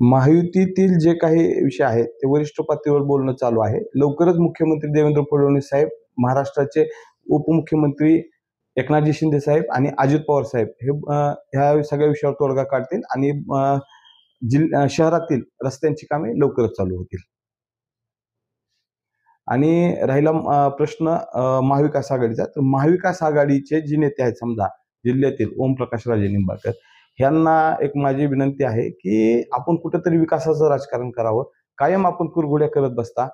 महायुतीतील जे काही विषय आहेत ते वरिष्ठ पातळीवर बोलणं चालू आहे. लवकरच मुख्यमंत्री देवेंद्र फडणवीस साहेब, महाराष्ट्राचे उपमुख्यमंत्री एकनाथजी शिंदे साहेब आणि अजित पवार साहेब हे ह्या सगळ्या विषयावर तोडगा काढतील आणि शहरातील रस्त्यांची कामे लवकरच चालू होतील. आणि राहिला प्रश्न महाविकास आघाडीचा, तर महाविकास आघाडीचे जे नेते आहेत समजा जिल्ह्यातील ओमप्रकाश राजे निंबाळकर, ह्यांना एक माझी विनंती आहे की आपण कुठेतरी विकासाचं राजकारण करावं. कायम आपण कुरघोड्या करत बसता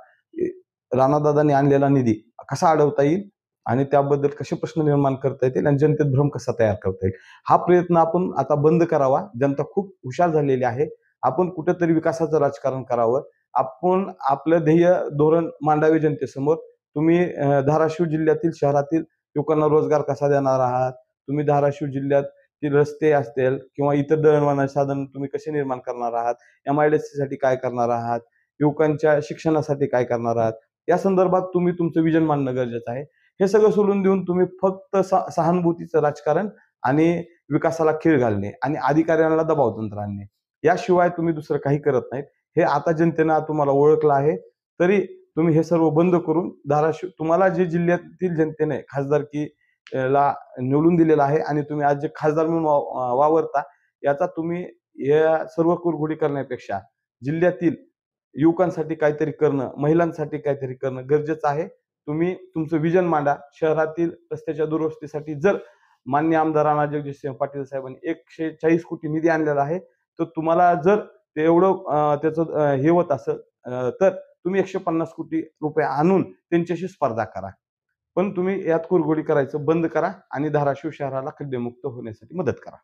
राणादादांनी आणलेला निधी कसा अडवता येईल आणि त्याबद्दल कसे प्रश्न निर्माण करता येतील आणि जनतेत भ्रम कसा तयार करता येईल, हा प्रयत्न आपण आता बंद करावा. जनता खूप हुशार झालेली आहे. आपण कुठेतरी विकासाचं राजकारण करावं. आपण आपलं ध्येय धोरण मांडावे जनतेसमोर. तुम्ही धाराशिव जिल्ह्यातील शहरातील लोकांना रोजगार कसा देणार आहात, तुम्ही धाराशिव जिल्ह्यातील रस्ते असतील किंवा इतर दळणवळण साधन तुम्ही कसे निर्माण करणार आहात, MIDC साठी काय करणार आहात, युवकांच्या शिक्षणासाठी काय करणार आहात, या संदर्भात तुम्ही तुमचं विजन मांडणं गरजेचं आहे. हे सगळं सोडून देऊन तुम्ही फक्त सहानुभूतीचं राजकारण आणि विकासाला खीळ घालणे आणि अधिकाऱ्यांना दबाव तंत्र आणणे याशिवाय तुम्ही दुसरं काही करत नाहीत. हे आता जनतेनं तुम्हाला ओळखलं आहे. तरी तुम्ही हे सर्व बंद करून धाराशिव तुम्हाला जे जिल्ह्यातील जनतेने खासदारकीला निवडून दिलेला आहे आणि तुम्ही आज जे खासदार म्हणून वावरता, याचा तुम्ही या सर्व कुरघोडी करण्यापेक्षा जिल्ह्यातील युवकांसाठी काहीतरी करणं, महिलांसाठी काहीतरी करणं गरजेचं आहे. तुम्ही तुमचं विजन मांडा. शहरातील रस्त्याच्या दुरुस्तीसाठी जर माननीय आमदार राणा जगजितसिंह पाटील साहेबांनी 140 कोटी निधी आणलेला आहे, तर तुम्हाला जर ते एवढं त्याचं हे होत असेल तर तुम्ही 150 कोटी रुपये आणून त्यांच्याशी स्पर्धा करा. पण तुम्ही यात कुरघोडी करायचं बंद करा आणि धाराशिव शहराला खड्डेमुक्त होण्यासाठी मदत करा.